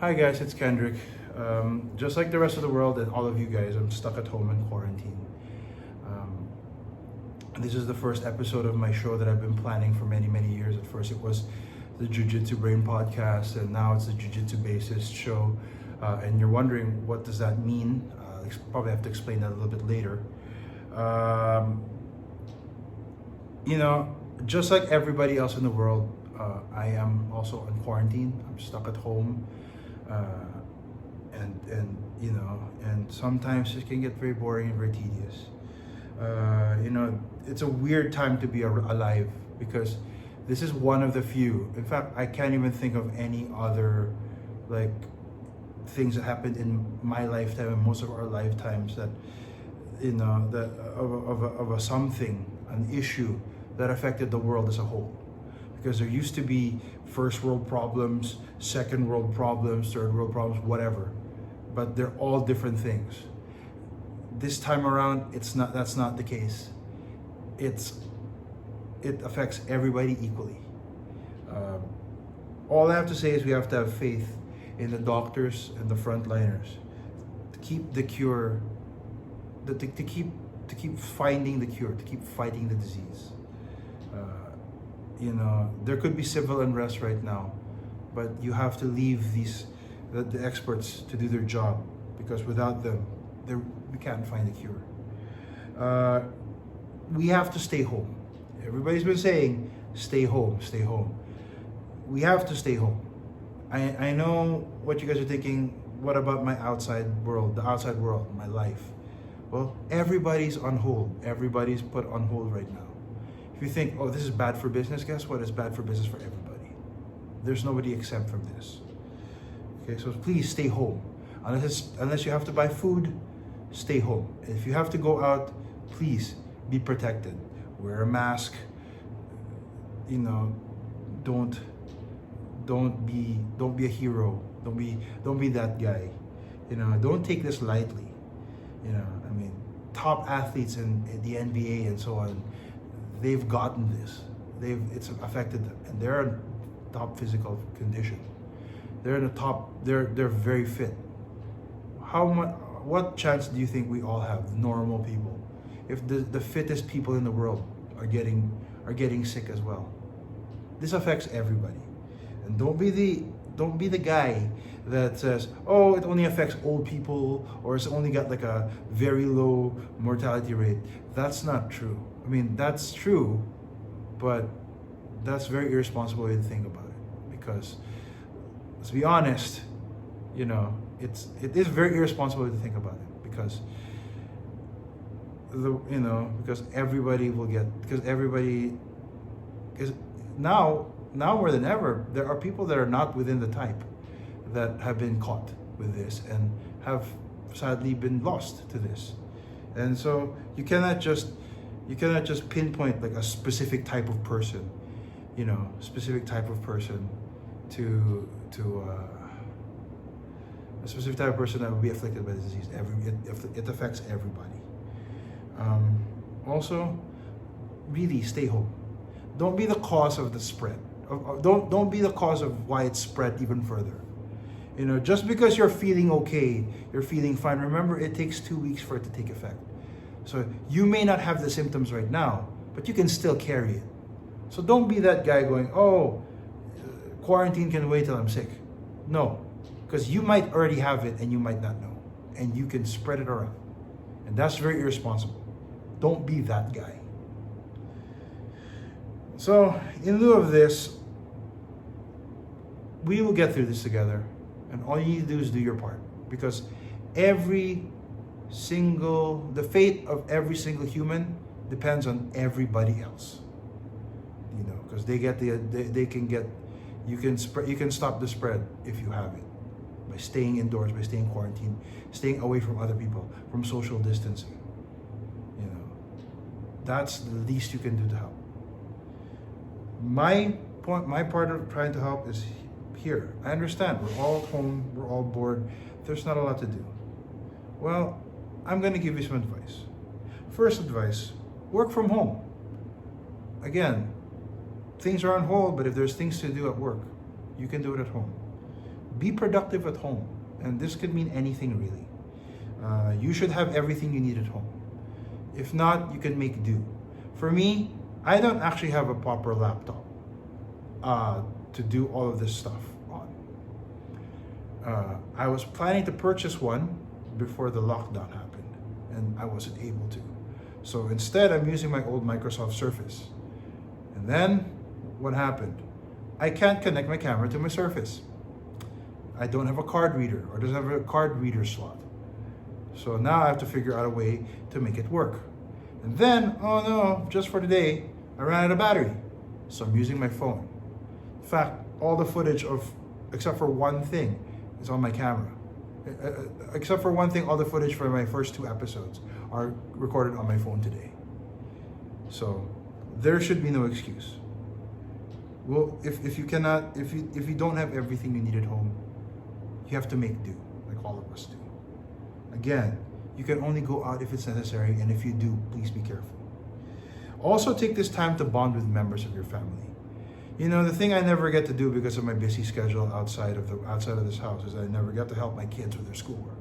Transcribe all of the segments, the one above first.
Hi guys, it's Kendrick. Just like the rest of the world and all of you guys, I'm stuck at home in quarantine. This is the first episode of my show that I've been planning for many years. At first it was the Jiu-Jitsu Brain podcast, and now it's the Jiu-Jitsu Bassist show. And you're wondering, what does that mean? Probably have to explain that a little bit later. Just like everybody else in the world, I am also in quarantine. I'm stuck at home. And sometimes it can get very boring and very tedious. It's a weird time to be alive, because this is one of the few. In fact, I can't even think of any other things that happened in my lifetime and most of our lifetimes that of a something, an issue that affected the world as a whole. Because there used to be first world problems, second world problems, third world problems, whatever. But they're all different things. This time around, that's not the case. It affects everybody equally. All I have to say is we have to have faith in the doctors and the frontliners to keep the cure, to keep finding the cure, to keep fighting the disease. There could be civil unrest right now, but you have to leave the experts to do their job, because without them, we can't find a cure. We have to stay home. Everybody's been saying, stay home, stay home. We have to stay home. I know what you guys are thinking. What about my outside world, the outside world, my life? Well, everybody's on hold. Everybody's put on hold right now. If you think, oh, this is bad for business, guess what? It's bad for business for everybody. There's nobody exempt from this. Okay, so please stay home. Unless you have to buy food, stay home. If you have to go out, please be protected. Wear a mask. Don't be a hero. Don't be that guy. Don't take this lightly. Top athletes in the NBA and so on, they've gotten this. It's affected them, and they're in top physical condition. They're in the top. They're very fit. What chance do you think we all have, normal people, if the fittest people in the world are getting sick as well? This affects everybody, and don't be the guy that says, oh, it only affects old people, or it's only got a very low mortality rate. That's not true. That's true, but that's very irresponsible way to think about it. Because let's be honest, it is very irresponsible way to think about it. Because now more than ever, there are people that are not within the type that have been caught with this and have sadly been lost to this. And so you cannot just pinpoint a specific type of person, specific type of person to a specific type of person that will be afflicted by the disease. It affects everybody. Also, really stay home. Don't be the cause of the spread. Don't be the cause of why it's spread even further. Just because you're feeling okay, you're feeling fine, remember it takes 2 weeks for it to take effect. So you may not have the symptoms right now, but you can still carry it. So don't be that guy going, oh, quarantine can wait till I'm sick. No, because you might already have it and you might not know, and you can spread it around. And that's very irresponsible. Don't be that guy. So in lieu of this, we will get through this together, and all you need to do is do your part, because the fate of every single human depends on everybody else. Because you can stop the spread if you have it by staying indoors, by staying quarantined, staying away from other people, from social distancing. That's the least you can do to help. My part of trying to help is here. I understand, we're all home, we're all bored, there's not a lot to do. Well, I'm going to give you some advice. First advice, work from home. Again, things are on hold, but if there's things to do at work, you can do it at home. Be productive at home. And this could mean anything really. You should have everything you need at home. If not, you can make do. For me, I don't actually have a proper laptop to do all of this stuff on. I was planning to purchase one before the lockdown happened, and I wasn't able to. So instead, I'm using my old Microsoft Surface. And then, what happened? I can't connect my camera to my Surface. I don't have a card reader, or doesn't have a card reader slot. So now I have to figure out a way to make it work. And then, oh no, just for today, I ran out of battery. So I'm using my phone. In fact, all the footage except for one thing, is on my camera. Except for one thing, all the footage for my first 2 episodes are recorded on my phone today. So there should be no excuse. Well, if you don't have everything you need at home, you have to make do, like all of us do. Again, you can only go out if it's necessary, and if you do, please be careful. Also, take this time to bond with members of your family. You know, the thing I never get to do because of my busy schedule outside of this house is I never get to help my kids with their schoolwork.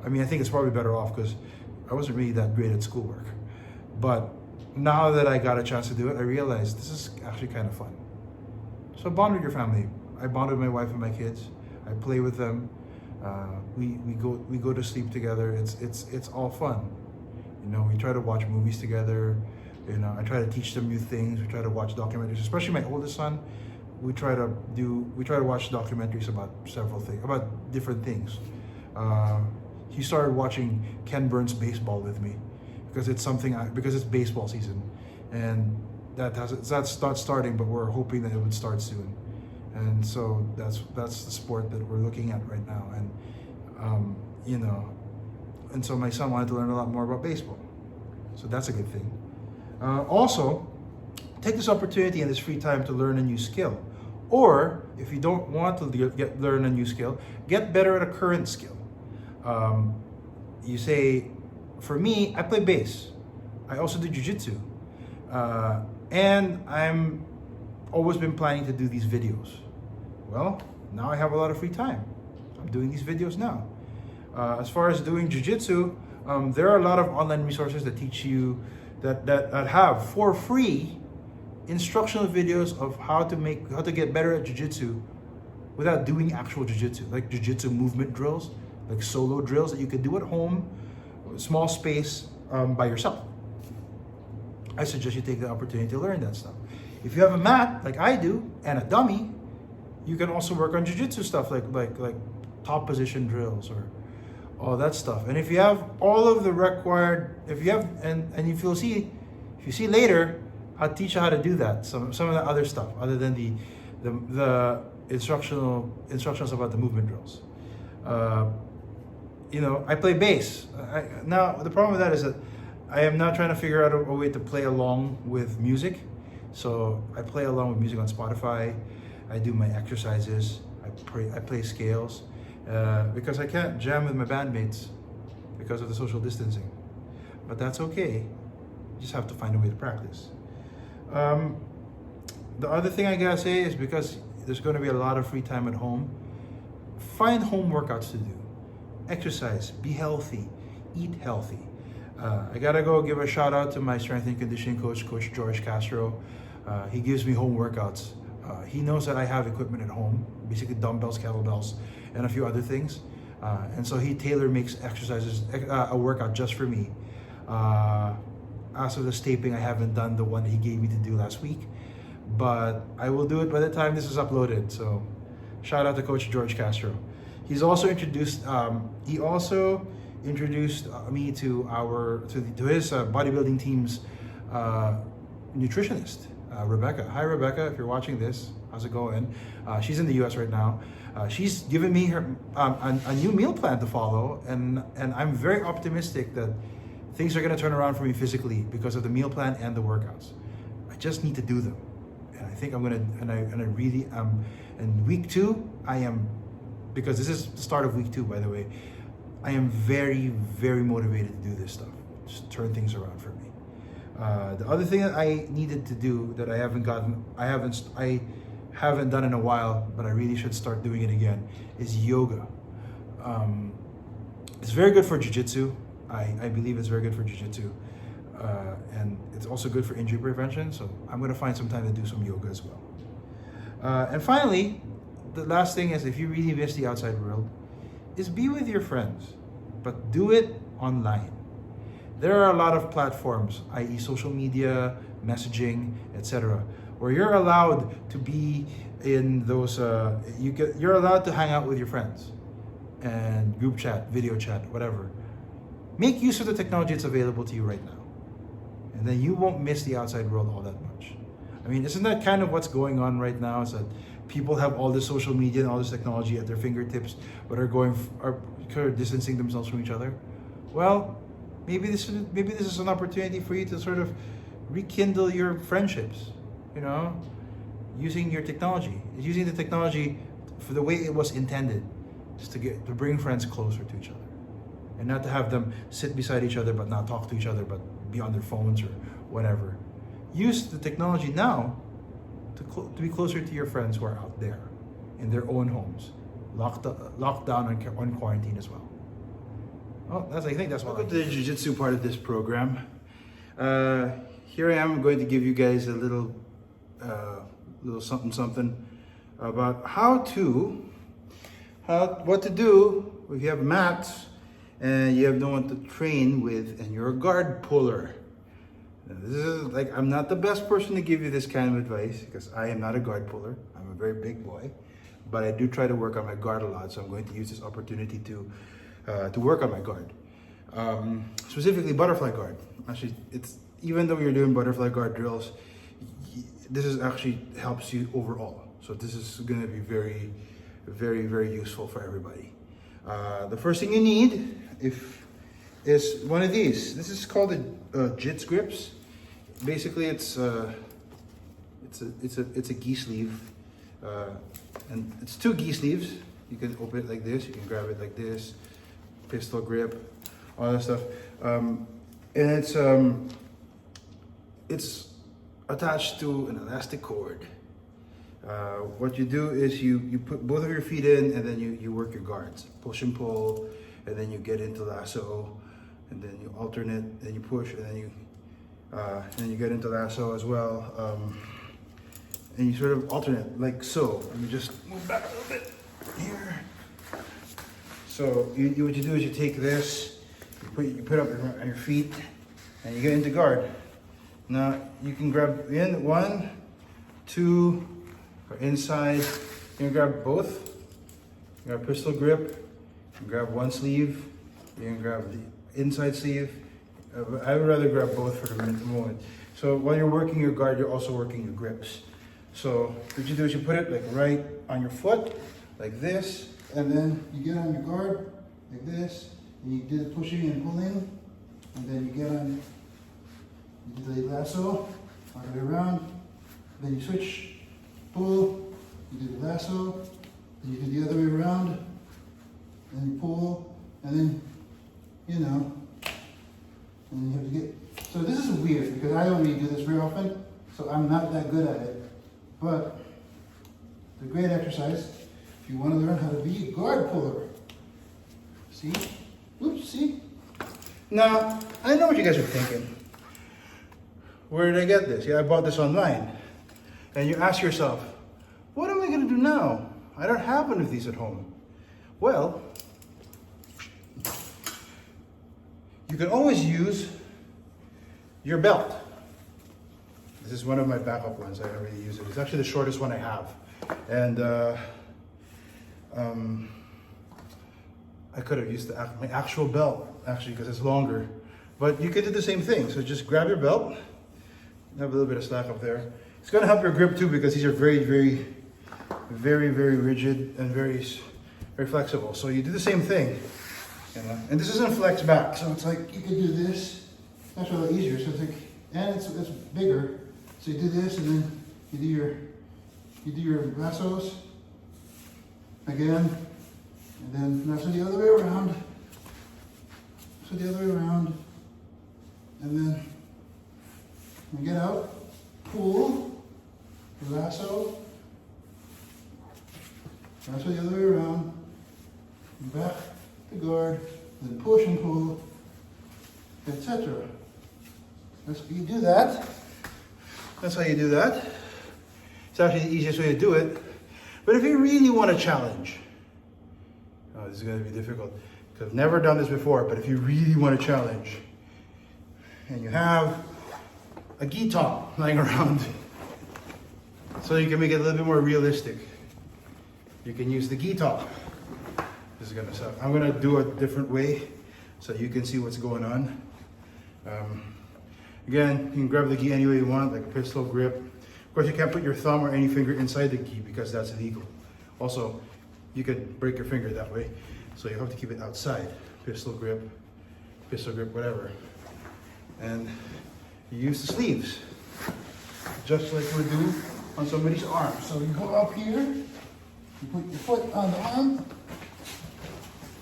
I mean, I think it's probably better off because I wasn't really that great at schoolwork. But now that I got a chance to do it, I realized this is actually kind of fun. So bond with your family. I bond with my wife and my kids. I play with them. We go to sleep together. It's all fun. You know, we try to watch movies together. You know, I try to teach them new things. We try to watch documentaries, especially my oldest son. We try to watch documentaries about about different things. He started watching Ken Burns baseball with me because it's baseball season, and that's not starting, but we're hoping that it would start soon. And so that's the sport that we're looking at right now, and you know, and so my son wanted to learn a lot more about baseball, so that's a good thing. Also, take this opportunity and this free time to learn a new skill, or if you don't want to learn a new skill, get better at a current skill. You say, for me, I play bass. I also do jiu-jitsu, and I'm always been planning to do these videos. Well, now I have a lot of free time. I'm doing these videos now. As far as doing jiu-jitsu, there are a lot of online resources that teach you that have for free instructional videos of how to get better at jiu-jitsu without doing actual jiu-jitsu, like jiu-jitsu movement drills, like solo drills that you could do at home, small space, by yourself. I suggest you take the opportunity to learn that stuff. If you have a mat, like I do, and a dummy, you can also work on jiu-jitsu stuff like top position drills or all that stuff. And if you have all of the required, if you see later, I'll teach you how to do that. Some of the other stuff, other than the instructions about the movement drills. You know, I play bass. Now the problem with that is that I am now trying to figure out a way to play along with music. So I play along with music on Spotify. I do my exercises. I play scales. Because I can't jam with my bandmates because of the social distancing. But that's okay. You just have to find a way to practice. The other thing I gotta say is, because there's going to be a lot of free time at home, find home workouts to do. Exercise, be healthy, eat healthy. I gotta go give a shout out to my strength and conditioning coach, Coach George Castro. He gives me home workouts. He knows that I have equipment at home, basically dumbbells, kettlebells, and a few other things. And so he tailor-makes exercises, a workout just for me. As of this taping, I haven't done the one that he gave me to do last week, but I will do it by the time this is uploaded. So shout out to Coach George Castro. He's also introduced, me to his bodybuilding team's nutritionist, Rebecca. Hi, Rebecca, if you're watching this, how's it going? She's in the US right now. She's given me her a new meal plan to follow, and I'm very optimistic that things are going to turn around for me physically because of the meal plan and the workouts. I just need to do them, and I think I'm going to. And I really am. In week 2, I am, because this is the start of week 2, by the way. I am very, very motivated to do this stuff. Just turn things around for me. The other thing that I needed to do that I haven't done in a while, but I really should start doing it again, is yoga. It's very good for jiu-jitsu. I believe it's very good for jiu-jitsu. And it's also good for injury prevention, so I'm gonna find some time to do some yoga as well. And finally, the last thing is, if you really miss the outside world, is be with your friends, but do it online. There are a lot of platforms, i.e. social media, messaging, etc., where you're allowed to be in those, you're allowed to hang out with your friends and group chat, video chat, whatever. Make use of the technology that's available to you right now. And then you won't miss the outside world all that much. I mean, isn't that kind of what's going on right now? Is that people have all this social media and all this technology at their fingertips, but are distancing themselves from each other? Well, maybe this is an opportunity for you to sort of rekindle your friendships, you know, using your technology, using the technology for the way it was intended, just to bring friends closer to each other, and not to have them sit beside each other but not talk to each other, but be on their phones or whatever. Use the technology now to be closer to your friends who are out there in their own homes, locked down on quarantine as well. Well, I think that's what. Welcome to the Jiu-Jitsu part of this program. Here I am going to give you guys a little something about what to do if you have mats and you have no one to train with and you're a guard puller. Now, this is like, I'm not the best person to give you this kind of advice because I am not a guard puller. I'm a very big boy, but I do try to work on my guard a lot, so I'm going to use this opportunity to work on my guard. Specifically butterfly guard. Actually, even though you're doing butterfly guard drills, this is actually helps you overall. So this is going to be very, very, very useful for everybody. The first thing you need is one of these. This is called the Jits Grips. Basically, it's a gi sleeve, and it's 2 gi sleeves. You can open it like this. You can grab it like this. Pistol grip, all that stuff, and it's attached to an elastic cord. What you do is you put both of your feet in, and then you work your guards, push and pull, and then you get into lasso, and then you alternate, then you push, and then you get into lasso as well, and you sort of alternate like so. And you just move back a little bit here. So what you do is you take this, you put up on your feet, and you get into guard. Now you can grab in 1, 2, or inside. You can grab both. You grab pistol grip. You can grab one sleeve. You can grab the inside sleeve. I would rather grab both for the moment. So while you're working your guard, you're also working your grips. So what you do is you put it like right on your foot, like this, and then you get on your guard like this, and you do the pushing and pulling, and then you get on, you do the lasso all the way around, then you switch, pull, you do the lasso, then you do the other way around, then you pull, and then, you know, and you have to get, so this is weird because I don't really do this very often, so I'm not that good at it, but it's a great exercise if you want to learn how to be a guard puller. See? Oops, see? Now, I know what you guys are thinking. Where did I get this? Yeah, I bought this online. And you ask yourself, what am I going to do now? I don't have one of these at home. Well, you can always use your belt. This is one of my backup ones. I don't really use it. It's actually the shortest one I have. And I could have used my actual belt, actually, because it's longer. But you could do the same thing. So just grab your belt. Have a little bit of slack up there. It's going to help your grip too, because these are very, very, very, very rigid and very, very flexible. So you do the same thing. And this isn't flex back, so it's like you could do this. It's actually a lot easier. So it's like, and it's bigger. So you do this, and then you do your lassos again, and then lasso the other way around. So the other way around, and then you get out, pull, lasso, That's the other way around. Back to guard, then push and pull, etc. That's how you do that. That's how you do that. It's actually the easiest way to do it. But if you really want to challenge, oh, this is going to be difficult because I've never done this before, but if you really want to challenge and you have a gi top lying around so you can make it a little bit more realistic, you can use the gi top. This is going to suck. I'm going to do a different way so you can see what's going on. Again, you can grab the gi any way you want, like a pistol grip. Of course, you can't put your thumb or any finger inside the gi because that's illegal. Also, you could break your finger that way, so you have to keep it outside. Pistol grip, whatever. And you use the sleeves, just like we do on somebody's arm. So you go up here, you put your foot on the arm.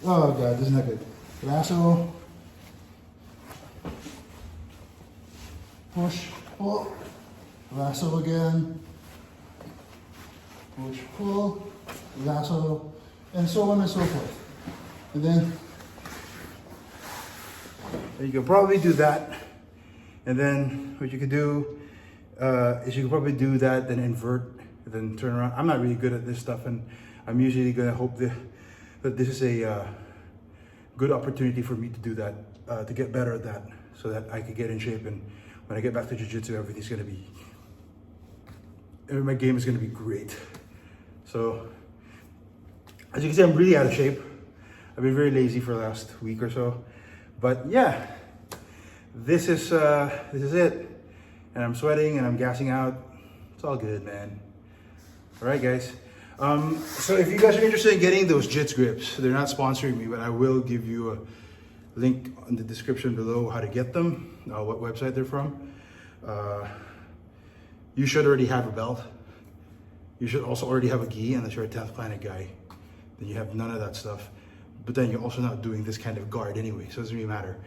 Oh God, this is not good. Lasso. Push, pull, lasso again, push, pull, lasso, and so on and so forth. And then you can probably do that. And then what you could do is you can probably do that, then invert, then turn around. I'm not really good at this stuff, and I'm usually gonna hope that this is a good opportunity for me to do that, to get better at that, so that I could get in shape. And when I get back to jiu-jitsu, everything's gonna be, my game is gonna be great. So, as you can see, I'm really out of shape. I've been very lazy for the last week or so. But yeah, this is it. And I'm sweating and I'm gassing out. It's all good, man. All right, guys. So if you guys are interested in getting those Jits Grips, they're not sponsoring me, but I will give you a link in the description below how to get them, what website they're from. You should already have a belt. You should also already have a gi, unless you're a 10th Planet guy. Then you have none of that stuff. But then you're also not doing this kind of guard anyway, so it doesn't really matter.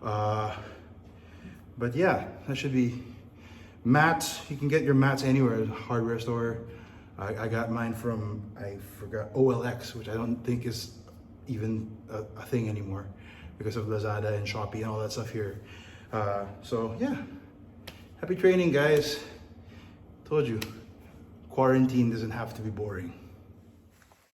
But yeah, that should be mats. You can get your mats anywhere, at a hardware store. I got mine from, I forgot, OLX, which I don't think is even a thing anymore because of Lazada and Shopee and all that stuff here. So yeah, happy training, guys. Told you, quarantine doesn't have to be boring.